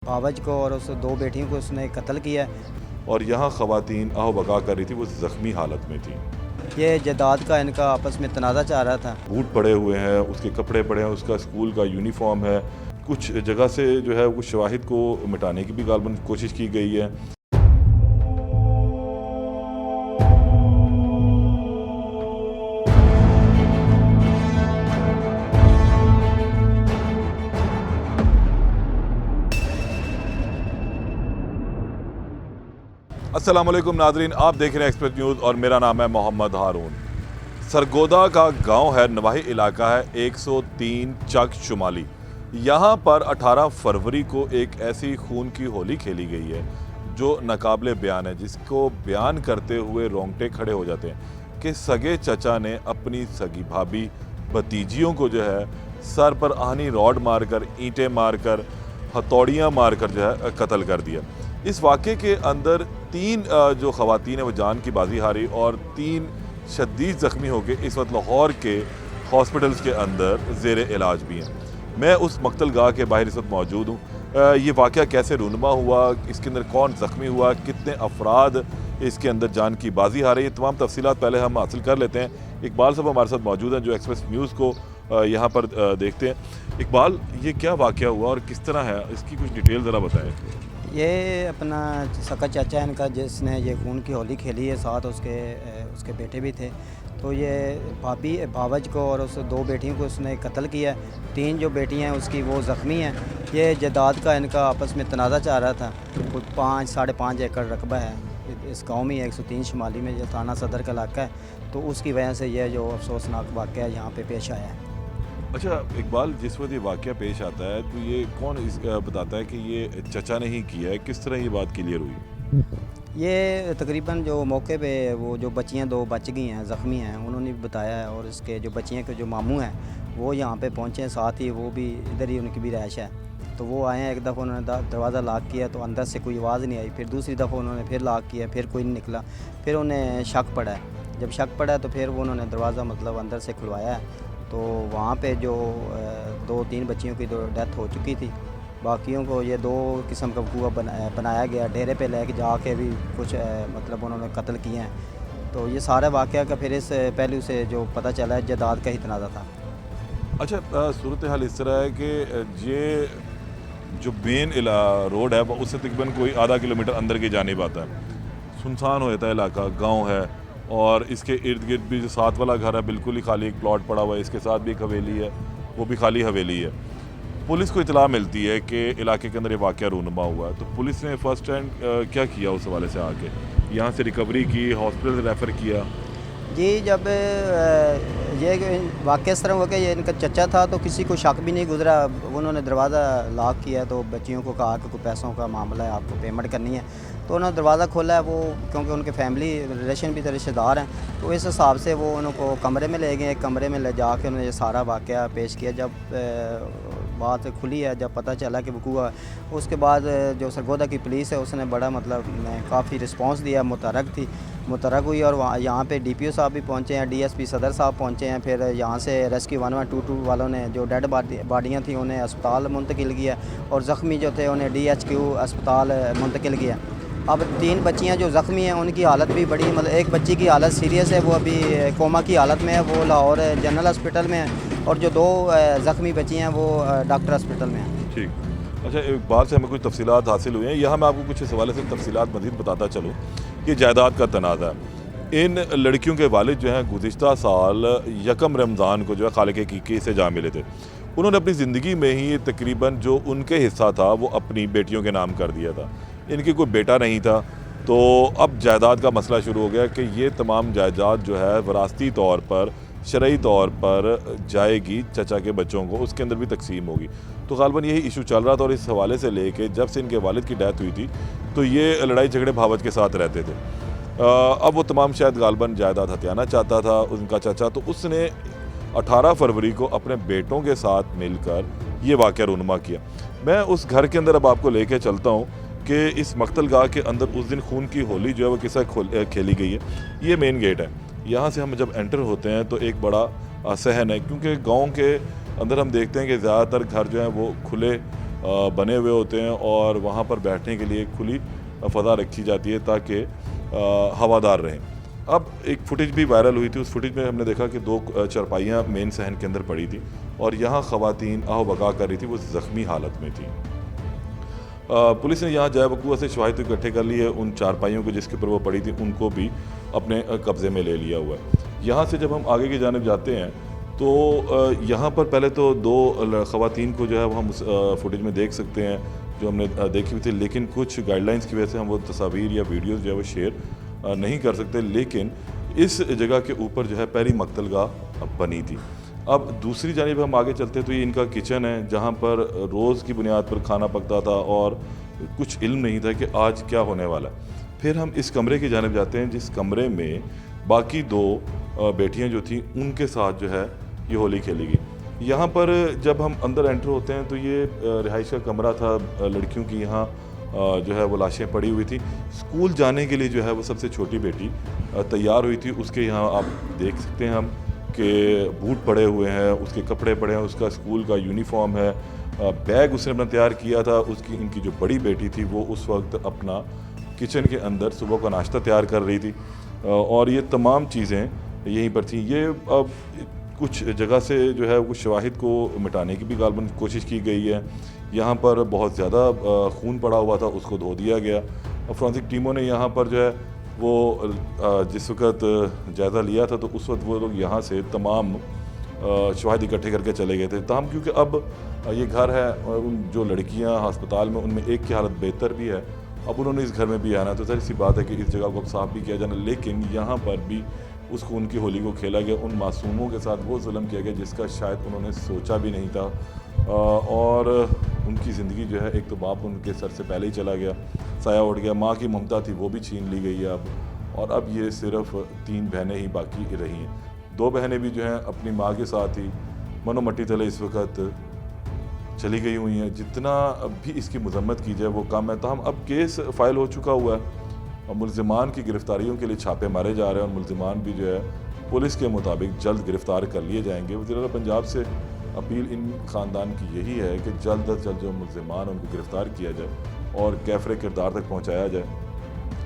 बावज को और उस दो बेटियों को उसने कत्ल किया। और यहाँ ख़वातीन आहो बका कर रही थी, वो ज़ख्मी हालत में थी। ये जदाद का इनका आपस में तनाज़ा चल रहा था। बूट पड़े हुए हैं, उसके कपड़े पड़े हैं, उसका स्कूल का यूनिफॉर्म है। कुछ जगह से जो है कुछ शवाहिद को मिटाने की भी गालबन कोशिश की गई है। अस्सलाम वालेकुम नाजरीन, आप देख रहे हैं एक्सप्रेस न्यूज़ और मेरा नाम है मोहम्मद हारून। सरगोदा का गांव है, नवाही इलाका है, 103 चक शुमाली। यहाँ पर 18 फरवरी को एक ऐसी खून की होली खेली गई है जो नाकाबिले बयान है, जिसको बयान करते हुए रोंगटे खड़े हो जाते हैं कि सगे चचा ने अपनी सगी भाभी भतीजियों को जो है सर पर आहनी रॉड मारकर, ईंटें मारकर, हथौड़ियाँ मारकर जो है कत्ल कर दिया। इस वाक़े के अंदर 3 जो ख़वातीन हैं वो जान की बाजी हारी और 3 शदीद ज़ख्मी होकर इस वक्त लाहौर के हॉस्पिटल्स के अंदर ज़ेर इलाज भी हैं। मैं उस मकतल गाह के बाहर इस वक्त मौजूद हूँ। ये वाक़या कैसे रूनुमा हुआ, इसके अंदर कौन ज़ख्मी हुआ, कितने अफराद इसके अंदर जान की बाजी हारे, ये तमाम तफसीलात पहले हम हासिल कर लेते हैं। इकबाल साहब हमारे साथ मौजूद हैं जो एक्सप्रेस न्यूज़ को यहाँ पर देखते हैं। इकबाल, ये क्या वाक़या हुआ और किस तरह है, इसकी कुछ डिटेल ज़रा बताएँ। ये अपना सका चाचा है इनका, जिसने ये खून की होली खेली है, साथ उसके बेटे भी थे। तो ये भाभी बावज को और उस दो बेटियों को उसने कत्ल किया। 3 जो बेटियां हैं उसकी वो ज़ख्मी हैं। ये जदाद का इनका आपस में तनाज़ा चल रहा था। कुछ 5-5.5 एकड़ रकबा है इस गांव में, 103 शुमाली में, जो थाना सदर का इलाका है। तो उसकी वजह से यह जो अफसोसनाक वाक़या यहाँ पे पेश आया है। अच्छा इकबाल, जिस वक्त ये वाक़या पेश आता है तो ये कौन बताता है कि ये चचा ने ही किया है, किस तरह ये बात क्लियर हुई? ये तकरीबन जो मौके पे वो जो बच्चियाँ 2 बच गई हैं, ज़ख्मी हैं, उन्होंने भी बताया है। और इसके जो बच्चियाँ के जो मामू हैं वो यहाँ पे पहुँचे हैं, साथ ही वो भी इधर ही उनकी भी रहायश है। तो वो आए हैं, एक दफ़ा उन्होंने दरवाज़ा लॉक किया तो अंदर से कोई आवाज़ नहीं आई। फिर दूसरी दफ़ा उन्होंने फिर लॉक किया, फिर कोई नहीं निकला। फिर उन्हें शक पड़ा है। जब शक पड़ा तो फिर वो उन्होंने दरवाज़ा मतलब अंदर से खुलवाया है। तो वहाँ पे जो 2-3 बच्चियों की तो डेथ हो चुकी थी। बाकियों को ये 2 किस्म का कुआं बनाया गया, डेरे पे लेके जाके भी कुछ मतलब उन्होंने कत्ल किए हैं। तो ये सारा वाक़या का फिर इस पहलू से जो पता चला है, जदाद का ही तनाज़ा था। अच्छा, सूरत हाल इस तरह है कि ये जो मेन रोड है वो उससे तकरीबन कोई आधा किलोमीटर अंदर की जानिब आता है। सुनसान हो जाता है इलाका, गांव है, और इसके इर्द गिर्द भी जो साथ वाला घर है बिल्कुल ही खाली, एक प्लॉट पड़ा हुआ है, इसके साथ भी एक हवेली है, वो भी खाली हवेली है। पुलिस को इतला मिलती है कि इलाके के अंदर ये वाक़या रूनुमा हुआ है। तो पुलिस ने फर्स्ट हैंड क्या किया उस हवाले से, आके यहाँ से रिकवरी की, हॉस्पिटल रेफ़र किया? जी, जब ये वाक़या इस तरह हुआ कि ये इनका चचा था तो किसी को शक भी नहीं गुज़रा। उन्होंने दरवाज़ा लॉक किया तो बच्चियों को कहा कि कोई पैसों का मामला है, आपको पेमेंट करनी है। तो उन्होंने दरवाज़ा खोला है, वो क्योंकि उनके फैमिली रिलेशन भी थे, रिश्तेदार हैं, तो इस हिसाब से वो उनको कमरे में ले गए। एक कमरे में ले जा के उन्होंने ये सारा वाक़या पेश किया। जब बात खुली है, जब पता चला कि वकूआ है, उसके बाद जो सरगोदा की पुलिस है उसने बड़ा मतलब काफ़ी रिस्पांस दिया, मुतरक हुई। और वहाँ यहाँ पे DPO साहब भी पहुँचे हैं, DSP सदर साहब पहुँचे हैं। फिर यहाँ से रेस्क्यू 1122 वालों ने जो डेड बाडियाँ थी उन्हें अस्पताल मुंतकिल किया, और ज़ख्मी जो थे उन्हें DHQ अस्पताल मुंतकिल किया। अब 3 बच्चियाँ जो ज़ख्मी हैं उनकी हालत भी बड़ी मतलब, एक बच्ची की हालत सीरियस है, वो अभी कोमा की हालत में है, वो लाहौर जनरल हॉस्पिटल में है। और जो 2 ज़ख्मी बच्ची हैं वो डॉक्टर हॉस्पिटल में हैं। ठीक। अच्छा, एक बात से हमें कुछ तफसीलात हासिल हुई हैं, यहाँ मैं आपको कुछ इस हवाले से तफसीलात मज़ीद बताता चलूँ कि जायदाद का तनाज़ा है। इन लड़कियों के वालिद जो हैं गुज़िश्ता साल 1 रमज़ान को जो है खालिक हकीकी से जा मिले थे। उन्होंने अपनी ज़िंदगी में ही तकरीबन जो उनके हिस्सा था वो अपनी बेटियों के नाम कर दिया था। इनकी कोई बेटा नहीं था। तो अब जायदाद का मसला शुरू हो गया कि ये तमाम जायदाद जो है वरासती तौर पर, शरई तौर पर जाएगी चचा के बच्चों को, उसके अंदर भी तकसीम होगी। तो गालबन यही इशू चल रहा था, और इस हवाले से लेके जब से इनके वालिद की डेथ हुई थी तो ये लड़ाई झगड़े भावज के साथ रहते थे। अब वो तमाम शायद गालबन जायदाद हथियाना चाहता था उनका चचा, तो उसने 18 फरवरी को अपने बेटों के साथ मिलकर ये वाक़या रूनुमा किया। मैं उस घर के अंदर अब आपको लेके चलता हूँ कि इस मकतल गाह के अंदर उस दिन खून की होली जो है वो किसा खेली गई है। ये मेन गेट है, यहाँ से हम जब एंटर होते हैं तो एक बड़ा सहन है, क्योंकि गांव के अंदर हम देखते हैं कि ज़्यादातर घर जो हैं वो खुले बने हुए होते हैं और वहाँ पर बैठने के लिए खुली फ़ज़ा रखी जाती है ताकि हवादार रहें। अब एक फुटेज भी वायरल हुई थी, उस फुटेज में हमने देखा कि 2 चारपाइयाँ मेन सहन के अंदर पड़ी थी और यहाँ ख़वातीन आहो बका कर रही थी, वो ज़ख्मी हालत में थी। पुलिस ने यहाँ जाए वकूआ से शवाहिद इकट्ठे कर लिए, उन चारपाइयों को जिसके ऊपर वो पड़ी थी उनको भी अपने कब्ज़े में ले लिया हुआ है। यहाँ से जब हम आगे की जानिब जाते हैं तो यहाँ पर पहले तो 2 ख़वातीन को जो है वो हम उस फुटेज में देख सकते हैं जो हमने देखी हुई थी, लेकिन कुछ गाइडलाइंस की वजह से हम वो तस्वीर या वीडियोज़ जो है वो शेयर नहीं कर सकते। लेकिन इस जगह के ऊपर जो है पहली मकतलगाह बनी थी। अब दूसरी जानिब हम आगे चलते हैं तो ये इनका किचन है जहाँ पर रोज़ की बुनियाद पर खाना पकता था और कुछ इल्म नहीं था कि आज क्या होने वाला है। फिर हम इस कमरे की जानिब जाते हैं जिस कमरे में बाकी 2 बेटियां जो थी उनके साथ जो है ये होली खेली गई। यहाँ पर जब हम अंदर एंटर होते हैं तो ये रिहाइश का कमरा था लड़कियों की। यहाँ जो है वो लाशें पड़ी हुई थी। स्कूल जाने के लिए जो है वो सबसे छोटी बेटी तैयार हुई थी, उसके यहाँ आप देख सकते हैं हम कि बूट पड़े हुए हैं, उसके कपड़े पड़े हैं, उसका स्कूल का यूनिफॉर्म है, बैग उसने अपना तैयार किया था। उसकी इनकी जो बड़ी बेटी थी वो उस वक्त अपना किचन के अंदर सुबह का नाश्ता तैयार कर रही थी और ये तमाम चीज़ें यहीं पर थी। ये अब कुछ जगह से जो है कुछ शवाहिद को मिटाने की भी गालबन कोशिश की गई है। यहाँ पर बहुत ज़्यादा खून पड़ा हुआ था, उसको धो दिया गया। फोरेंसिक टीमों ने यहाँ पर जो है वो जिस वक्त जायज़ा लिया था तो उस वक्त वो लोग यहाँ से तमाम शवाहिद इकट्ठे करके चले गए थे। तमाम क्योंकि अब ये घर है और जो लड़कियाँ अस्पताल में उनमें एक की हालत बेहतर भी है, अब उन्होंने इस घर में भी आना तो ज़ाहिर सी बात है कि इस जगह को अब साफ़ भी किया जाना। लेकिन यहाँ पर भी उस खून की होली को खेला गया, उन मासूमों के साथ वो जुल्म किया गया जिसका शायद उन्होंने सोचा भी नहीं था और उनकी ज़िंदगी जो है एक तो बाप उनके सर से पहले ही चला गया, साया उड़ गया, माँ की ममता थी वो भी छीन ली गई है अब, और अब ये सिर्फ 3 बहनें ही बाकी रही हैं। 2 बहनें भी जो हैं अपनी माँ के साथ ही मनो मट्टी तले इस वक्त चली गई हुई हैं। जितना अब भी इसकी मजम्मत की जाए वो कम है। ताहम अब केस फाइल हो चुका हुआ है और मुल्ज़िमान की गिरफ्तारियों के लिए छापे मारे जा रहे हैं और मुल्ज़िमान भी जो है पुलिस के मुताबिक जल्द गिरफ़्तार कर लिए जाएंगे। वज़ीर पंजाब से अपील इन ख़ानदान की यही है कि जल्द अज जल्द जो मुल्ज़िमान उनको गिरफ़्तार किया जाए और कैफ़रे किरदार तक पहुँचाया जाए।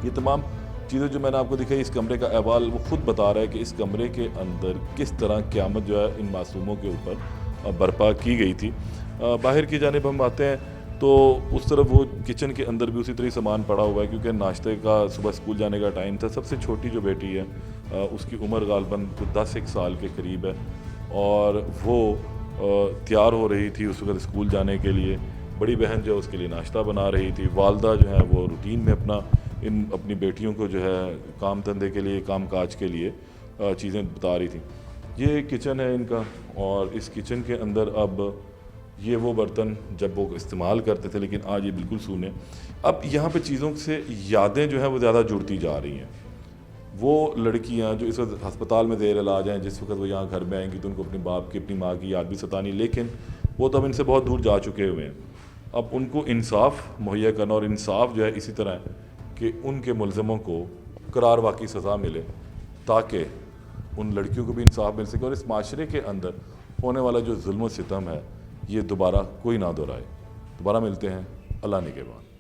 ये तमाम चीज़ें जो मैंने आपको दिखाई, इस कमरे का अहवाल वो ख़ुद बता रहा है कि इस कमरे के अंदर किस तरह क़यामत जो है इन मासूमों के ऊपर बर्पा की गई थी। बाहर की जानिब हम आते हैं तो उस तरफ वो किचन के अंदर भी उसी तरह सामान पड़ा हुआ है क्योंकि नाश्ते का सुबह स्कूल जाने का टाइम था। सबसे छोटी जो बेटी है उसकी उम्र गालबन 10-1 साल के करीब है और वो तैयार हो रही थी उस वक्त स्कूल जाने के लिए। बड़ी बहन जो है उसके लिए नाश्ता बना रही थी। वालदा जो है वो रूटीन में अपनी बेटियों को जो है काम धंधे के लिए, काम काज के लिए चीज़ें बता रही थी। ये किचन है इनका और इस किचन के अंदर अब ये वो बर्तन जब वो इस्तेमाल करते थे लेकिन आज ये बिल्कुल सूने। अब यहाँ पे चीज़ों से यादें जो हैं वो ज़्यादा जुड़ती जा रही हैं। वो लड़कियाँ जो इस वक्त अस्पताल में ज़ेर इलाज हैं, जिस वक्त वो यहाँ घर में आएंगी तो उनको अपने बाप की, अपनी माँ की याद भी सतानी, लेकिन वो तो अब इनसे बहुत दूर जा चुके हुए हैं। अब उनको इंसाफ मुहैया करना और इंसाफ जो है इसी तरह है कि उनके मुलज़मों को करार वाक़ई सज़ा मिले ताकि उन लड़कियों को भी इंसाफ मिल सके और इस माशरे के अंदर होने वाला जो जुल्म सितम है ये दोबारा कोई ना दोहराए। दोबारा मिलते हैं, अल्लाह निगहबान।